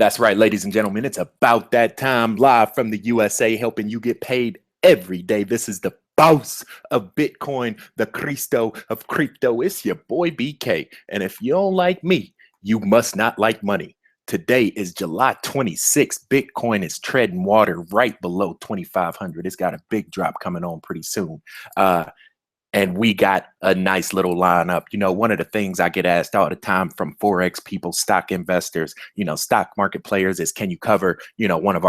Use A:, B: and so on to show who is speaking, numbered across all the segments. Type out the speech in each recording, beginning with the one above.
A: That's right, ladies and gentlemen. It's about that time, live from the USA, helping you get paid every day. This is the boss of Bitcoin, the Cristo of crypto. It's your boy BK. And if you don't like me, you must not like money. Today is July 26th. Bitcoin is treading water right below 2,500. It's got a big drop coming on pretty soon. And we got a nice little lineup. You know, one of the things I get asked all the time from Forex people, stock investors, stock market players is, can you cover, one of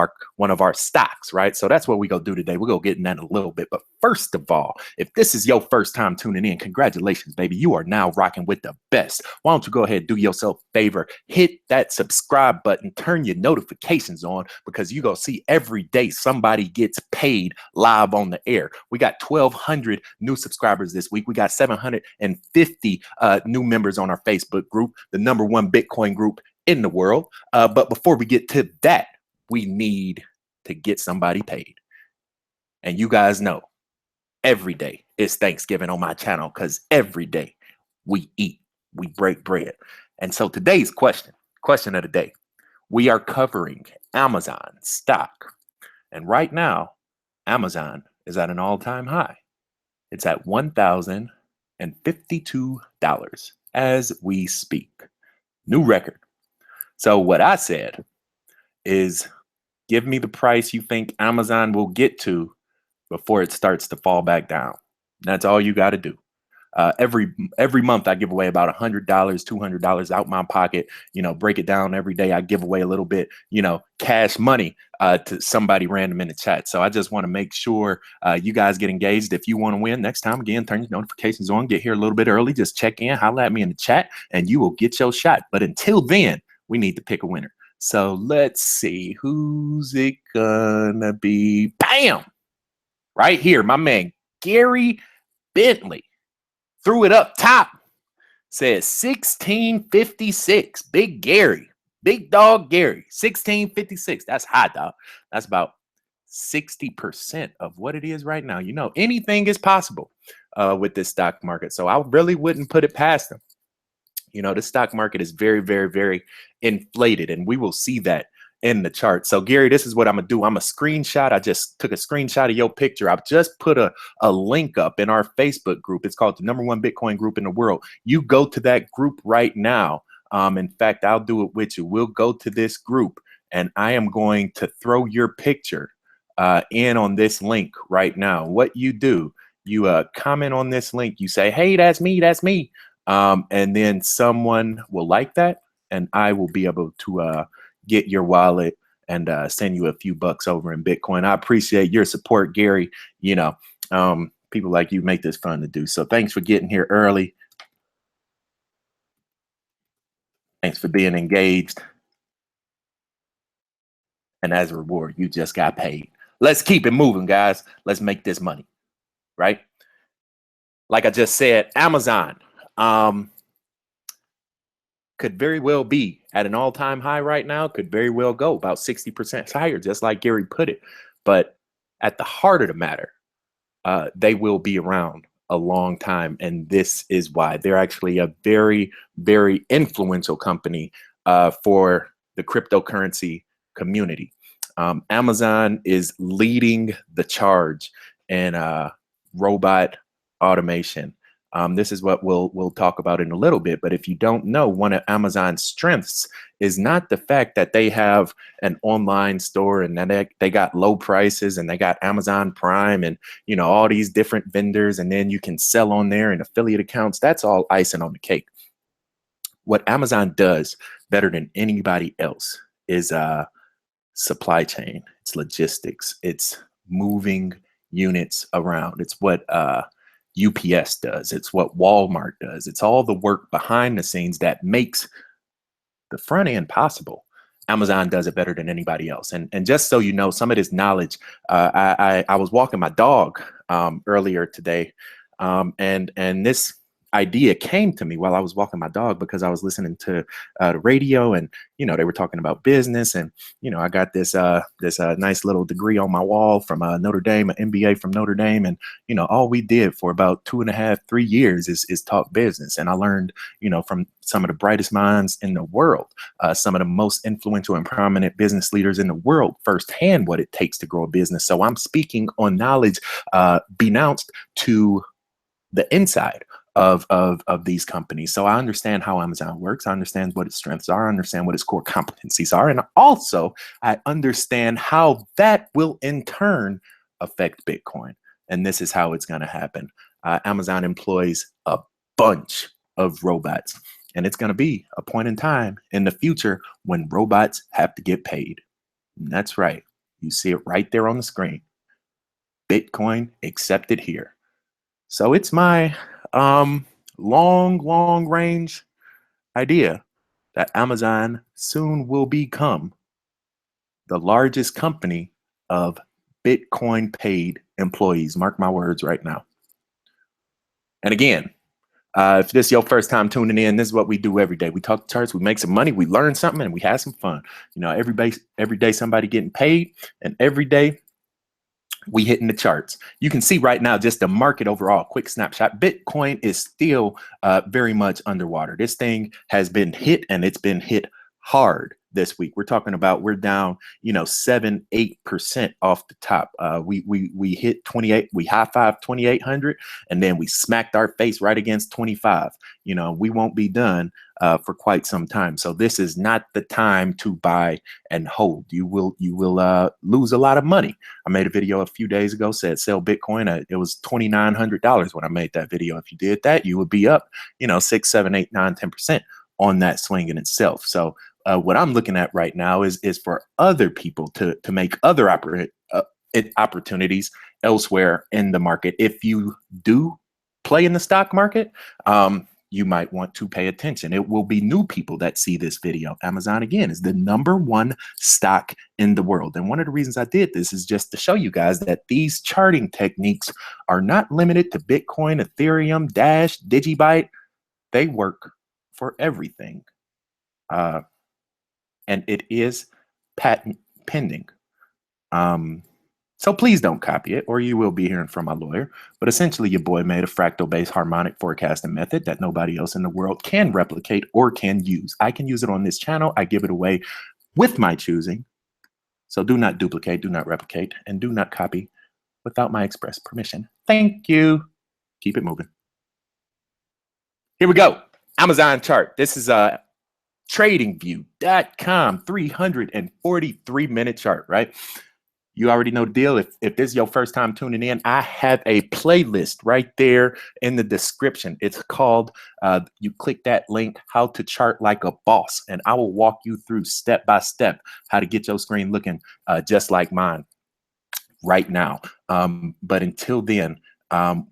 A: our stocks, right? So that's what we go do today. We'll go get in that in a little bit. But first of all, if this is your first time tuning in, congratulations, baby. You are now rocking with the best. Why don't you go ahead and do yourself a favor, hit that subscribe button, turn your notifications on, because you're going to see every day somebody gets paid live on the air. We got 1,200 new subscribers this week. We got 750 new members on our Facebook group, the #1 Bitcoin group in the world. But before we get to that, we need to get somebody paid. And you guys know every day is Thanksgiving on my channel, because every day we eat, we break bread. And so today's question of the day, we are covering Amazon stock. And right now, Amazon is at an all-time high. It's at $1,052 as we speak. New record. So what I said is, give me the price you think Amazon will get to before it starts to fall back down. That's all you got to do. Every month I give away about $100, $200 out my pocket, break it down every day. I give away a little bit, cash money to somebody random in the chat. So I just want to make sure you guys get engaged. If you want to win next time, again, turn your notifications on, get here a little bit early, just check in, holla at me in the chat, and you will get your shot. But until then, we need to pick a winner. So let's see, who's it gonna be? Bam! Right here, my man, Gary Bentley. Threw it up top, says 1656. Big Gary, big dog Gary, 1656. That's hot, dog. That's about 60% of what it is right now. Anything is possible with this stock market. So I really wouldn't put it past them. The stock market is very, very, very inflated, and we will see that in the chart. So Gary, this is what I'm gonna do. I'm a screenshot. I just took a screenshot of your picture. I've just put a link up in our Facebook group. It's called the #1 Bitcoin group in the world. You go to that group right now. In fact, I'll do it with you. We'll go to this group, and I am going to throw your picture in on this link right now. What you do, you comment on this link. You say, hey, that's me, that's me. And then someone will like that, and I will be able to get your wallet and send you a few bucks over in Bitcoin. I appreciate your support, Gary. People like you make this fun to do. So thanks for getting here early. Thanks for being engaged. And as a reward, you just got paid. Let's keep it moving, guys. Let's make this money, right? Like I just said, Amazon could very well be at an all-time high right now, could very well go about 60% higher, just like Gary put it. But at the heart of the matter, they will be around a long time. And this is why they're actually a very, very influential company for the cryptocurrency community. Amazon is leading the charge in robot automation. This is what we'll talk about in a little bit. But if you don't know, one of Amazon's strengths is not the fact that they have an online store and that they got low prices and they got Amazon Prime and all these different vendors, and then you can sell on there and affiliate accounts. That's all icing on the cake. What Amazon does better than anybody else is supply chain. It's logistics. It's moving units around. It's what UPS does. It's what Walmart does. It's all the work behind the scenes that makes the front end possible. Amazon does it better than anybody else. And just so you know, some of this knowledge, I was walking my dog earlier today, and this idea came to me while I was walking my dog because I was listening to the radio, and they were talking about business, and I got this nice little degree on my wall from Notre Dame, an MBA from Notre Dame, and all we did for about 2.5, 3 years is talk business, and I learned from some of the brightest minds in the world, some of the most influential and prominent business leaders in the world firsthand what it takes to grow a business. So I'm speaking on knowledge denounced to the inside of these companies. So I understand how Amazon works. I understand what its strengths are. I understand what its core competencies are. And also I understand how that will in turn affect Bitcoin. And this is how it's going to happen. Amazon employs a bunch of robots, and it's going to be a point in time in the future when robots have to get paid. And that's right. You see it right there on the screen. Bitcoin accepted here. So it's my long range idea that Amazon soon will become the largest company of Bitcoin paid employees. Mark my words right now. And again, if this is your first time tuning in, this is what we do every day. We talk charts, we make some money, we learn something, and we have some fun. Every day somebody getting paid, and every day we hitting the charts. You can see right now just the market overall. Quick snapshot. Bitcoin is still very much underwater. This thing has been hit, and it's been hit hard this week. We're talking about we're down 7-8% off the top. We hit 28, we high-fived 2,800, and then we smacked our face right against 25. We won't be done for quite some time. So this is not the time to buy and hold. You will lose a lot of money. I made a video a few days ago, said sell Bitcoin. It was $2,900 when I made that video. If you did that, you would be up 6, 7, 8, 9, 10% on that swing in itself. So what I'm looking at right now is for other people to make other opportunities elsewhere in the market. If you do play in the stock market, you might want to pay attention. It will be new people that see this video. Amazon, again, is the #1 stock in the world. And one of the reasons I did this is just to show you guys that these charting techniques are not limited to Bitcoin, Ethereum, Dash, Digibyte. They work for everything. And it is patent pending. So please don't copy it, or you will be hearing from my lawyer. But essentially, your boy made a fractal-based harmonic forecasting method that nobody else in the world can replicate or can use. I can use it on this channel. I give it away with my choosing. So do not duplicate, do not replicate, and do not copy without my express permission. Thank you. Keep it moving. Here we go. Amazon chart. This is TradingView.com 343-minute chart, right? You already know the deal. If this is your first time tuning in, I have a playlist right there in the description. It's called, you click that link, How to Chart Like a Boss, and I will walk you through step by step how to get your screen looking just like mine right now. But until then,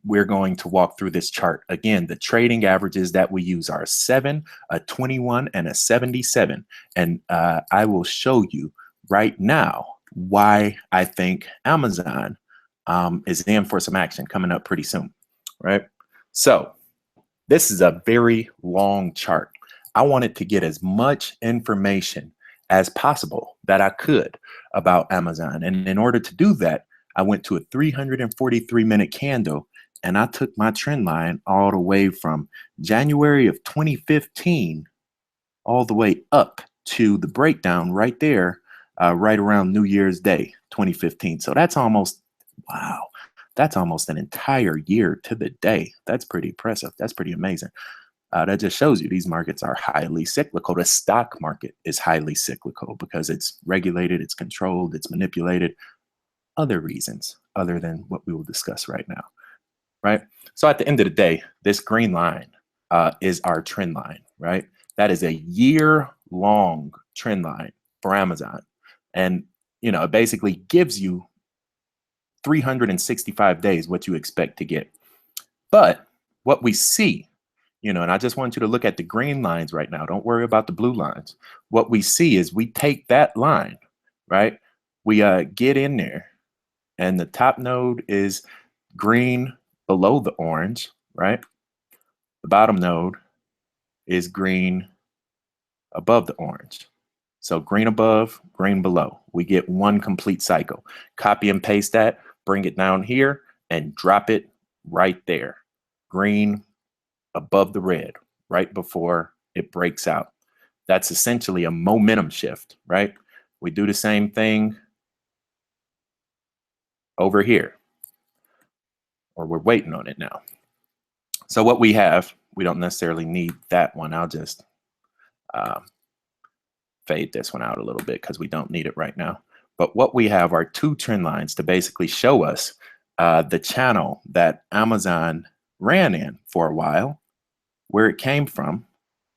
A: we're going to walk through this chart. Again, the trading averages that we use are a 7, a 21, and a 77. And I will show you right now why I think Amazon is in for some action coming up pretty soon, right? So this is a very long chart. I wanted to get as much information as possible that I could about Amazon. And in order to do that, I went to a 343-minute candle, and I took my trend line all the way from January of 2015 all the way up to the breakdown right there, right around New Year's Day 2015. So that's almost, wow, that's almost an entire year to the day. That's pretty impressive. That's pretty amazing. That just shows you these markets are highly cyclical. The stock market is highly cyclical because it's regulated, it's controlled, it's manipulated. Other reasons other than what we will discuss right now, right? So at the end of the day, this green line is our trend line, right? That is a year-long trend line for Amazon. And, it basically gives you 365 days what you expect to get. But what we see, and I just want you to look at the green lines right now. Don't worry about the blue lines. What we see is we take that line, right? We get in there, and the top node is green below the orange, right? The bottom node is green above the orange. So green above, green below. We get one complete cycle. Copy and paste that, bring it down here, and drop it right there. Green above the red, right before it breaks out. That's essentially a momentum shift, right? We do the same thing over here, or we're waiting on it now. So what we have, we don't necessarily need that one. I'll just fade this one out a little bit because we don't need it right now. But what we have are two trend lines to basically show us the channel that Amazon ran in for a while, where it came from,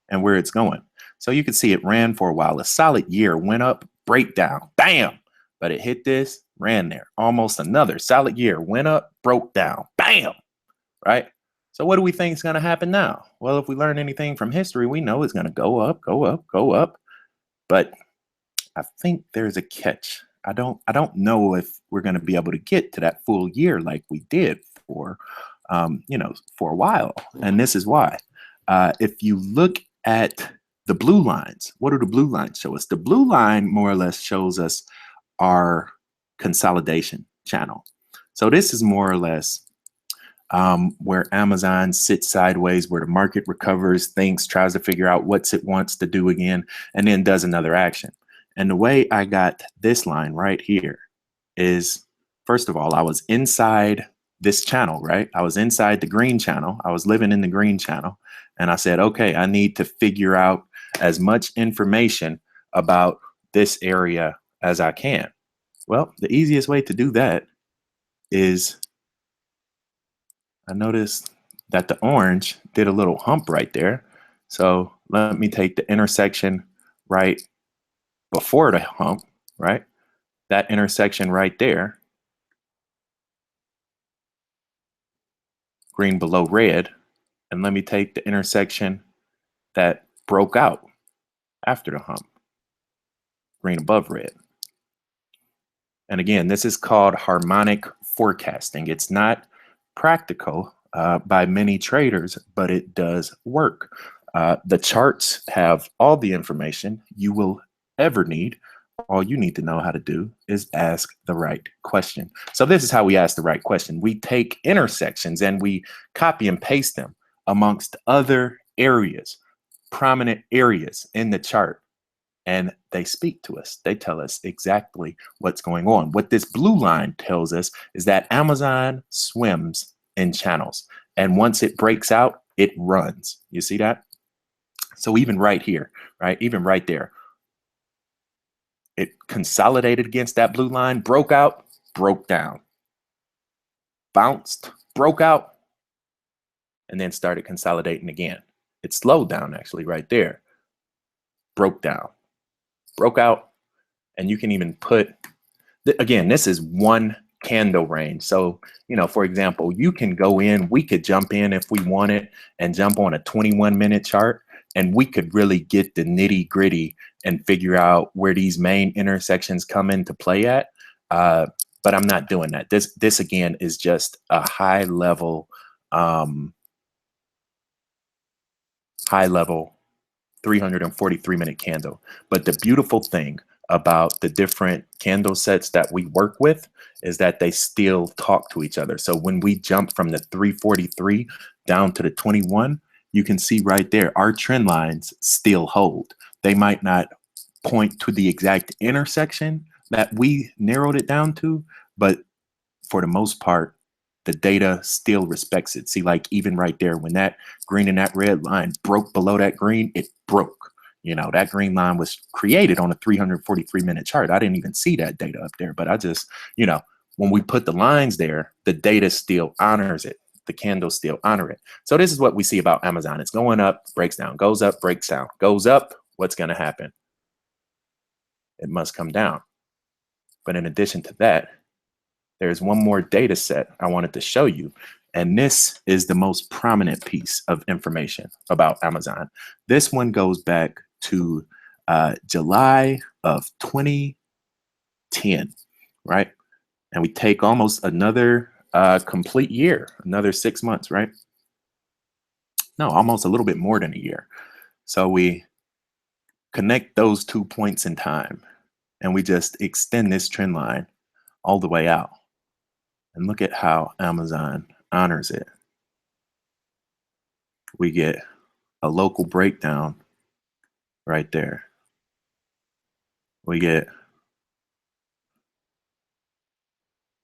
A: and where it's going. So you can see it ran for a while, a solid year, went up, breakdown, bam, but it hit this, ran there. Almost another solid year, went up, broke down, bam, right? So what do we think is going to happen now? Well, if we learn anything from history, we know it's going to go up, go up, go up. But I think there's a catch. I don't know if we're going to be able to get to that full year like we did for, for a while. And this is why. If you look at the blue lines, what do the blue lines show us? The blue line more or less shows us our consolidation channel. So this is more or less where Amazon sits sideways, where the market recovers, thinks, tries to figure out what it wants to do again, and then does another action. And the way I got this line right here is, first of all, I was inside this channel, right? I was inside the green channel. I was living in the green channel. And I said, okay, I need to figure out as much information about this area as I can. Well, the easiest way to do that is, I noticed that the orange did a little hump right there. So let me take the intersection right before the hump, right? That intersection right there, green below red. And let me take the intersection that broke out after the hump, green above red. And again, this is called harmonic forecasting. It's not practical by many traders, but it does work. The charts have all the information you will ever need. All you need to know how to do is ask the right question. So this is how we ask the right question. We take intersections and we copy and paste them amongst other areas, prominent areas in the chart. And they speak to us. They tell us exactly what's going on. What this blue line tells us is that Amazon swims in channels. And once it breaks out, it runs. You see that? So even right here, right? Even right there, it consolidated against that blue line, broke out, broke down, bounced, broke out, and then started consolidating again. It slowed down actually right there, broke down, broke out, and you can even put, again, this is one candle range. So, for example, you can go in, we could jump in if we wanted and jump on a 21-minute chart, and we could really get the nitty gritty and figure out where these main intersections come into play at. But I'm not doing that. This again is just a high level 343-minute candle. But the beautiful thing about the different candle sets that we work with is that they still talk to each other. So when we jump from the 343 down to the 21, you can see right there, our trend lines still hold. They might not point to the exact intersection that we narrowed it down to, but for the most part, the data still respects it. See, like even right there, when that green and that red line broke below that green, it broke. That green line was created on a 343-minute chart. I didn't even see that data up there, but I just, when we put the lines there, the data still honors it. The candles still honor it. So this is what we see about Amazon. It's going up, breaks down, goes up, breaks down, goes up. What's going to happen? It must come down. But in addition to that, there's one more data set I wanted to show you. And this is the most prominent piece of information about Amazon. This one goes back to July of 2010, right? And we take almost another complete year, another 6 months, right? no, almost a little bit more than a year. So we connect those 2 points in time and we just extend this trend line all the way out. And look at how Amazon honors it. We get a local breakdown right there. We get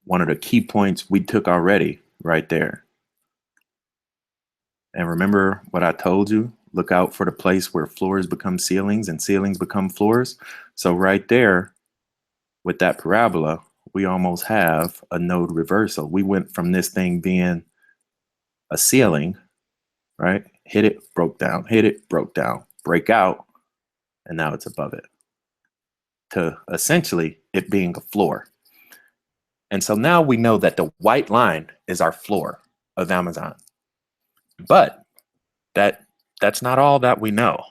A: one of the key points we took already right there. And remember what I told you? Look out for the place where floors become ceilings and ceilings become floors. So right there with that parabola, we almost have a node reversal. We went from this thing being a ceiling, right? Hit it, broke down, hit it, broke down, break out, and now it's above it, to essentially it being a floor. And so now we know that the white line is our floor of Amazon. But that's not all that we know.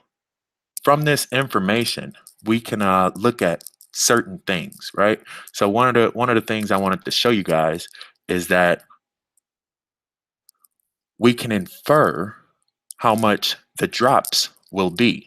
A: From this information, we can look at certain things, right? So one of the things I wanted to show you guys is that we can infer how much the drops will be.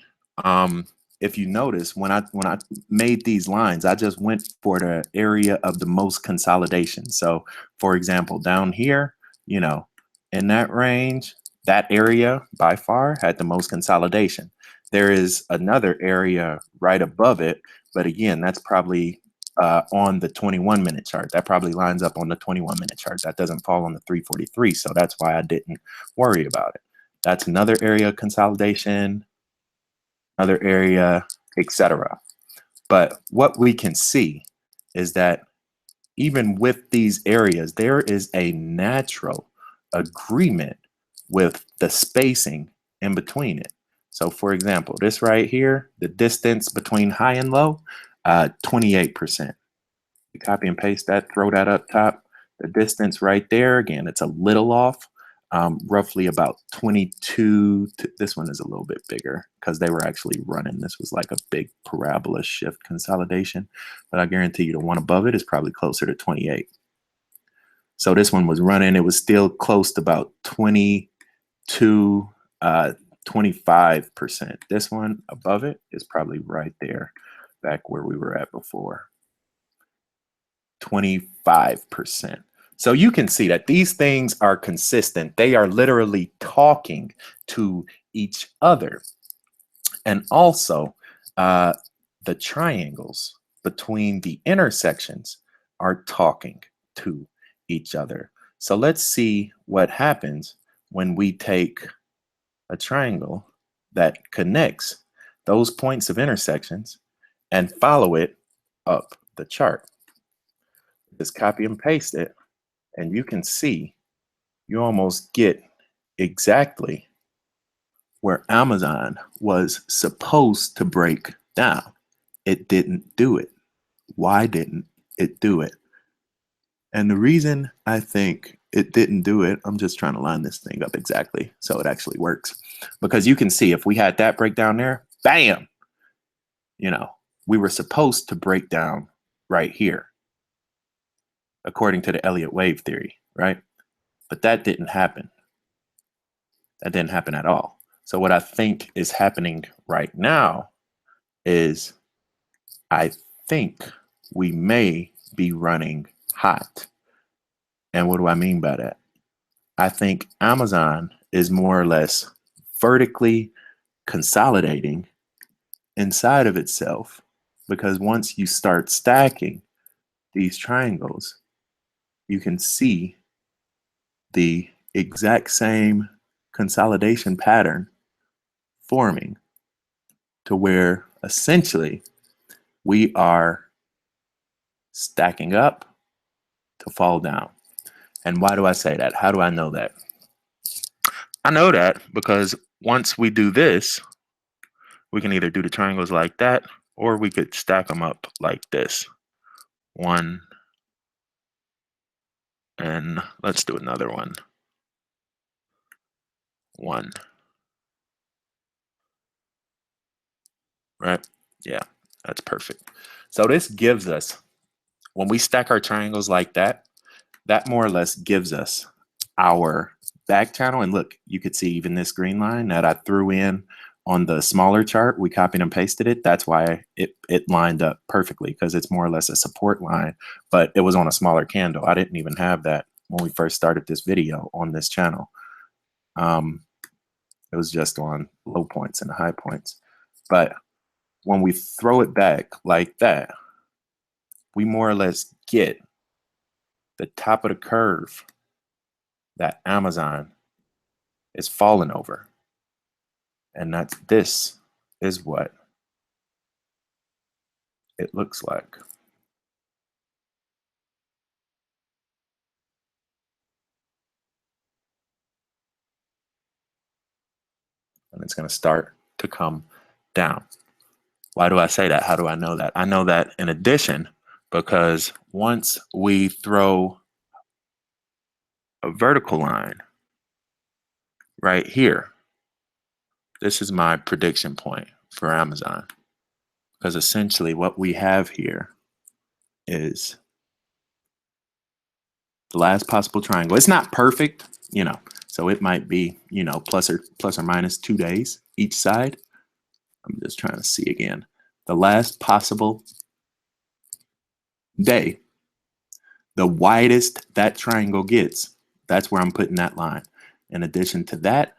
A: If you notice, when I made these lines, I just went for the area of the most consolidation. So for example, down here, you know, in that range, that area by far had the most consolidation. There is another area right above it, but again, that's probably on the 21-minute chart. That probably lines up on the 21-minute chart. That doesn't fall on the 343, so that's why I didn't worry about it. That's another area of consolidation, another area, etc. But what we can see is that even with these areas, there is a natural agreement with the spacing in between it. So for example, this right here, the distance between high and low, 28%. You copy and paste that, throw that up top. The distance right there, again, it's a little off, roughly about 22. This one is a little bit bigger because they were actually running. This was like a big parabola shift consolidation, but I guarantee you the one above it is probably closer to 28. So this one was running. It was still close to about 22, 25%. This one above it is probably right there, back where we were at before. 25%. So you can see that these things are consistent. They are literally talking to each other. And also, the triangles between the intersections are talking to each other. So let's see what happens when we take a triangle that connects those points of intersections and follow it up the chart. Just copy and paste it, and you can see you almost get exactly where Amazon was supposed to break down. It didn't do it. Why didn't it do it? And the reason I think it didn't do it, I'm just trying to line this thing up exactly so it actually works. Because you can see if we had that breakdown there, bam, you know, we were supposed to break down right here, according to the Elliott wave theory, right? But that didn't happen. That didn't happen at all. So what I think is happening right now is I think we may be running hot. And what do I mean by that? I think Amazon is more or less vertically consolidating inside of itself, because once you start stacking these triangles, you can see the exact same consolidation pattern forming, to where essentially we are stacking up to fall down. And why do I say that? How do I know that? I know that because once we do this, we can either do the triangles like that, or we could stack them up like this. One, and let's do another one. One. Right? Yeah, that's perfect. So this gives us, when we stack our triangles like that, that more or less gives us our back channel, and look, you could see even this green line that I threw in on the smaller chart, we copied and pasted it. That's why it lined up perfectly, because it's more or less a support line, but it was on a smaller candle. I didn't even have that when we first started this video on this channel. It was just on low points and high points. But when we throw it back like that, we more or less get the top of the curve that Amazon is falling over. And this is what it looks like. And it's going to start to come down. Why do I say that? How do I know that? I know that in addition, because once we throw a vertical line right here, this is my prediction point for Amazon. Because essentially what we have here is the last possible triangle. It's not perfect, you know, so it might be, you know, plus or minus 2 days each side. I'm just trying to see again. The last possible day, the widest that triangle gets, that's where I'm putting that line. In addition to that,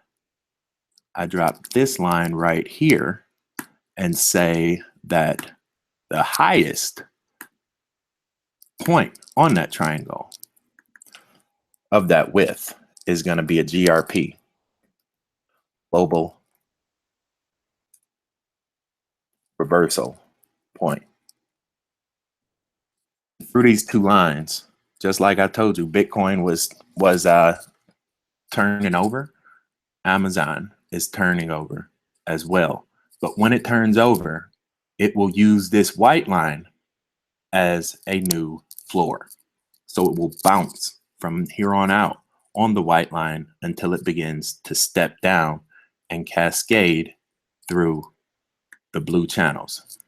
A: I drop this line right here and say that the highest point on that triangle of that width is going to be a GRP, global reversal point. Through these two lines, just like I told you, Bitcoin was turning over, Amazon is turning over as well. But when it turns over, it will use this white line as a new floor. So it will bounce from here on out on the white line until it begins to step down and cascade through the blue channels.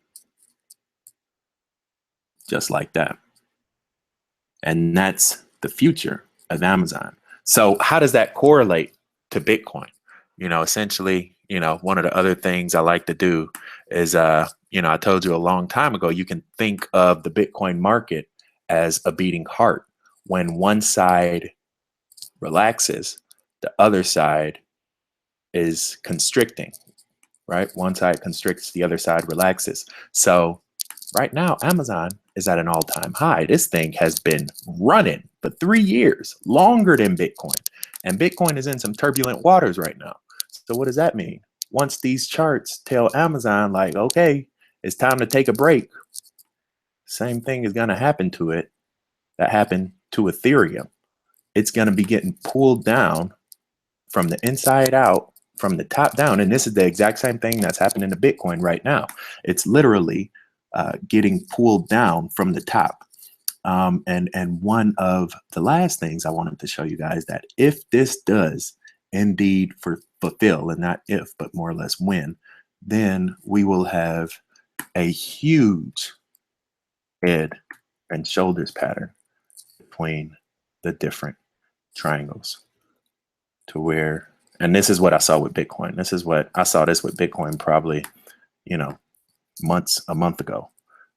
A: Just like that. And that's the future of Amazon. So how does that correlate to Bitcoin? You know, essentially, you know, one of the other things I like to do is, you know, I told you a long time ago, you can think of the Bitcoin market as a beating heart. When one side relaxes, the other side is constricting, right? One side constricts, the other side relaxes. So right now, Amazon is at an all-time high. This thing has been running for 3 years, longer than Bitcoin. And Bitcoin is in some turbulent waters right now. So what does that mean? Once these charts tell Amazon, like, okay, it's time to take a break, same thing is going to happen to it that happened to Ethereum. It's going to be getting pulled down from the inside out, from the top down. And this is the exact same thing that's happening to Bitcoin right now. It's literally getting pulled down from the top. And one of the last things I wanted to show you guys, that if this does indeed fulfill, and not if, but more or less when, then we will have a huge head and shoulders pattern between the different triangles, to where, and this is what I saw with Bitcoin. This is what I saw this with Bitcoin probably, you know, a month ago.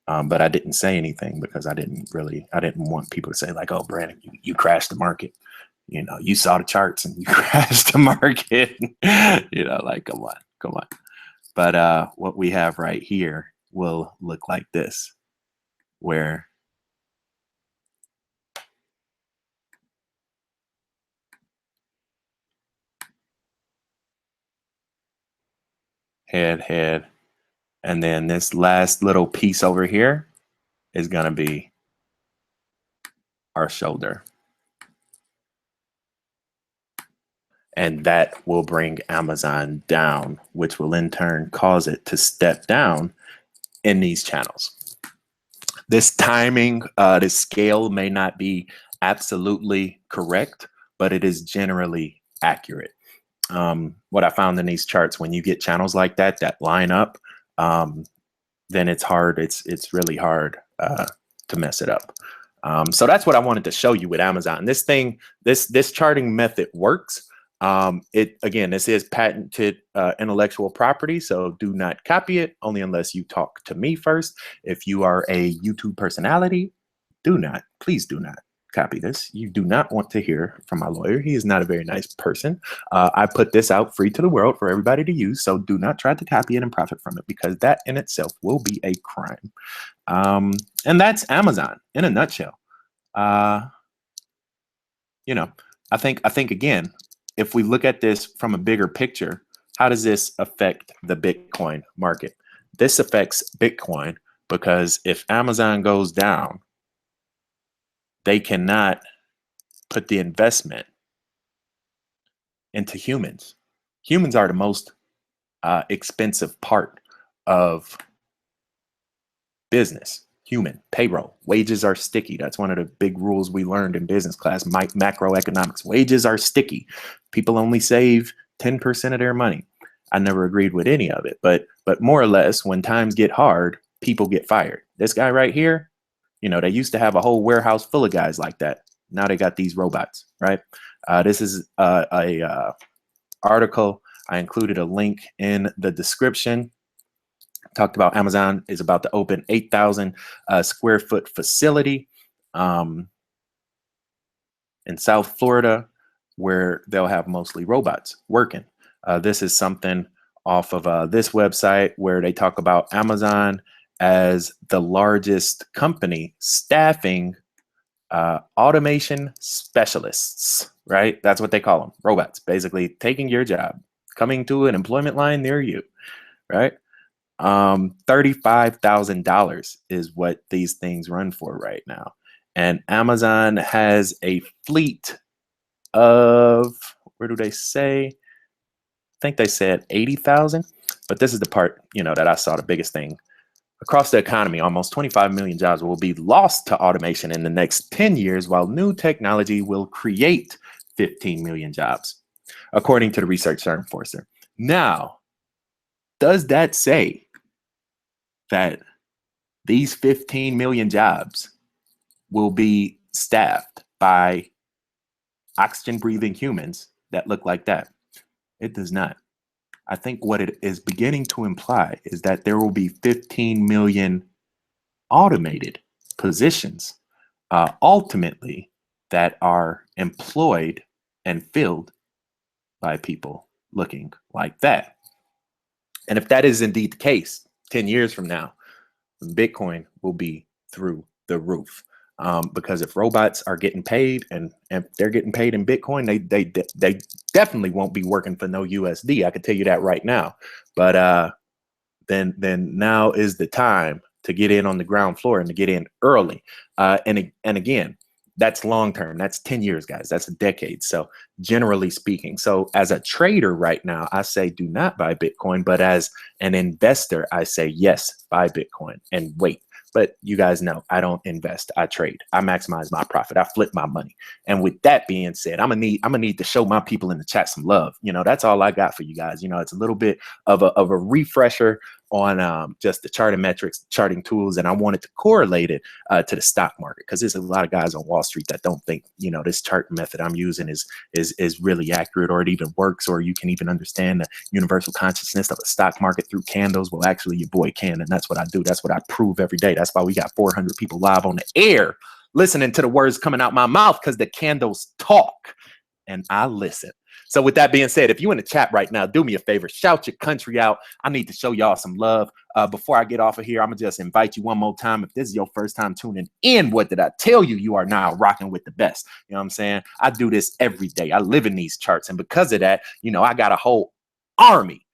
A: But I didn't say anything because I didn't want people to say like, oh, Brandon, you crashed the market. You know, you saw the charts and you crashed the market. You know, like, come on. But what we have right here will look like this, where head, and then this last little piece over here is going to be our shoulder. And that will bring Amazon down, which will in turn cause it to step down in these channels. This timing, this scale may not be absolutely correct, but it is generally accurate. What I found in these charts, when you get channels like that line up, then it's hard. It's really hard to mess it up. So that's what I wanted to show you with Amazon. This charting method works. It again, this is patented intellectual property, so do not copy it, only unless you talk to me first. If you are a YouTube personality, please do not copy this. You do not want to hear from my lawyer. He is not a very nice person. I put this out free to the world for everybody to use, so do not try to copy it and profit from it, because that in itself will be a crime. And that's Amazon in a nutshell. You know, I think again, if we look at this from a bigger picture, how does this affect the Bitcoin market? This affects Bitcoin because if Amazon goes down, they cannot put the investment into humans. Humans are the most expensive part of business. Human payroll, wages are sticky. That's one of the big rules we learned in business class, macroeconomics. Wages are sticky. People only save 10% of their money. I never agreed with any of it, but more or less, when times get hard, people get fired. This guy right here, you know, they used to have a whole warehouse full of guys like that. Now they got these robots, right? This is a article. I included a link in the description. Talked about Amazon is about to open 8,000 square foot facility in South Florida, where they'll have mostly robots working. This is something off of this website where they talk about Amazon as the largest company staffing automation specialists, right? That's what they call them, robots, basically taking your job, coming to an employment line near you, right? $35,000 is what these things run for right now. And Amazon has a fleet of, where do they say? I think they said 80,000, but this is the part, you know, that I saw the biggest thing. Across the economy, almost 25 million jobs will be lost to automation in the next 10 years, while new technology will create 15 million jobs, according to the research firm Forrester. Now, does that say that these 15 million jobs will be staffed by oxygen breathing humans that look like that? It does not. I think what it is beginning to imply is that there will be 15 million automated positions ultimately that are employed and filled by people looking like that. And if that is indeed the case, 10 years from now, Bitcoin will be through the roof. Because if robots are getting paid and they're getting paid in Bitcoin, they definitely won't be working for no USD. I can tell you that right now. But then now is the time to get in on the ground floor and to get in early. And again, that's long term. That's 10 years, guys. That's a decade. So generally speaking, so as a trader right now, I say do not buy Bitcoin. But as an investor, I say yes, buy Bitcoin and wait. But you guys know I don't invest. I trade. I maximize my profit. I flip my money. And with that being said, I'm gonna need to show my people in the chat some love. You know, that's all I got for you guys. You know, it's a little bit of a refresher on just the charting metrics, charting tools, and I wanted to correlate it to the stock market, because there's a lot of guys on Wall Street that don't think, you know, this chart method I'm using is really accurate, or it even works, or you can even understand the universal consciousness of a stock market through candles. Well, actually, your boy can, and that's what I do. That's what I prove every day. That's why we got 400 people live on the air listening to the words coming out my mouth, because the candles talk and I listen. So with that being said, if you in the chat right now, do me a favor, shout your country out. I need to show y'all some love. Before I get off of here, I'm going to just invite you one more time. If this is your first time tuning in, what did I tell you? You are now rocking with the best. You know what I'm saying? I do this every day. I live in these charts. And because of that, you know, I got a whole army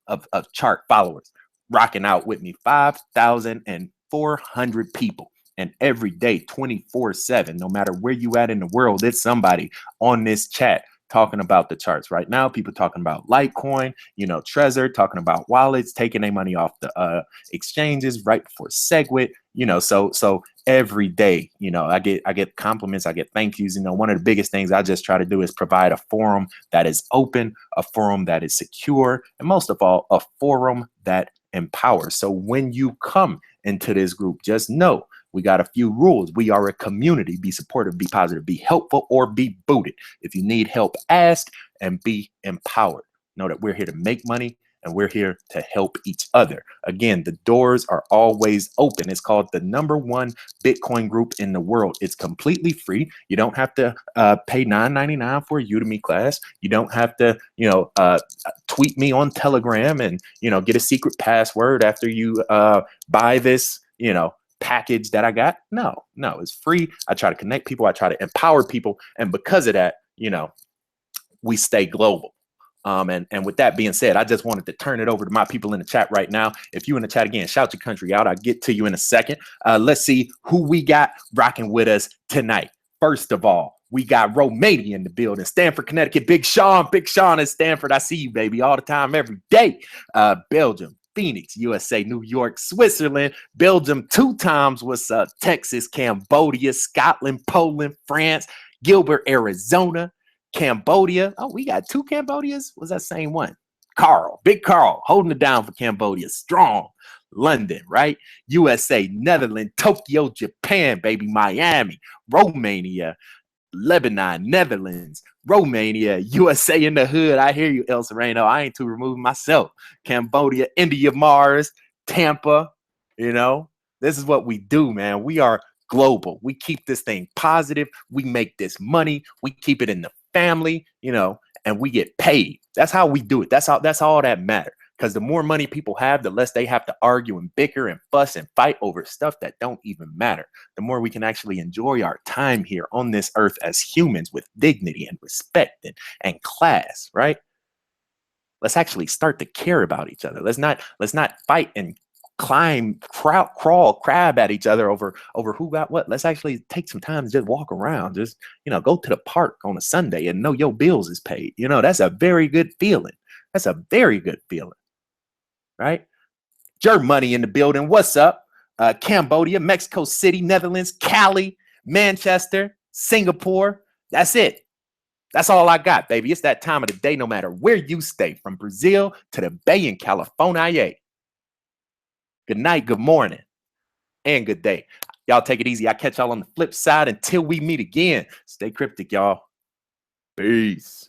A: of chart followers rocking out with me, 5,400 people. And every day, 24/7, no matter where you at in the world, there's somebody on this chat talking about the charts. Right now, people talking about Litecoin, you know, Trezor, talking about wallets, taking their money off the exchanges right before SegWit, you know, so every day, you know, I get compliments, I get thank yous. You know, one of the biggest things I just try to do is provide a forum that is open, a forum that is secure, and most of all, a forum that empowers. So when you come into this group, just know we got a few rules. We are a community. Be supportive, be positive, be helpful, or be booted. If you need help, ask. and be empowered. Know that we're here to make money and we're here to help each other. Again, the doors are always open. It's called the #1 Bitcoin group in the world. It's completely free. You don't have to pay $9.99 for a Udemy class. You don't have to, tweet me on Telegram and, get a secret password after you buy this, package that I got. No, it's free. I try to connect people. I try to empower people. And because of that, we stay global. And with that being said, I just wanted to turn it over to my people in the chat right now. If you in the chat again, shout your country out. I'll get to you in a second. Let's see who we got rocking with us tonight. First of all, we got Romania in the building. Stanford, Connecticut. Big Sean in Stanford. I see you, baby, all the time, every day. Belgium, Phoenix, USA, New York, Switzerland, Belgium 2 times. What's up? Texas, Cambodia, Scotland, Poland, France, Gilbert, Arizona, Cambodia. Oh, we got 2 Cambodias. Was that same one? Carl, Big Carl, holding it down for Cambodia. Strong. London, right? USA, Netherlands, Tokyo, Japan, baby, Miami, Romania, Lebanon, Netherlands, Romania, USA in the hood. I hear you, El Sereno. I ain't too removed myself. Cambodia, India, Mars, Tampa. This is what we do, man. We are global. We keep this thing positive. We make this money. We keep it in the family, and we get paid. That's how we do it. That's all that matters. Because the more money people have, the less they have to argue and bicker and fuss and fight over stuff that don't even matter. The more we can actually enjoy our time here on this earth as humans with dignity and respect and class, right? Let's actually start to care about each other. Let's not fight and crawl, crab at each other over who got what. Let's actually take some time to just walk around. Just, go to the park on a Sunday and know your bills is paid. That's a very good feeling. That's a very good feeling. Right? Germany in the building. What's up? Cambodia, Mexico City, Netherlands, Cali, Manchester, Singapore. That's it. That's all I got, baby. It's that time of the day, no matter where you stay, from Brazil to the Bay in California. Good night, good morning, and good day. Y'all take it easy. I'll catch y'all on the flip side until we meet again. Stay cryptic, y'all. Peace.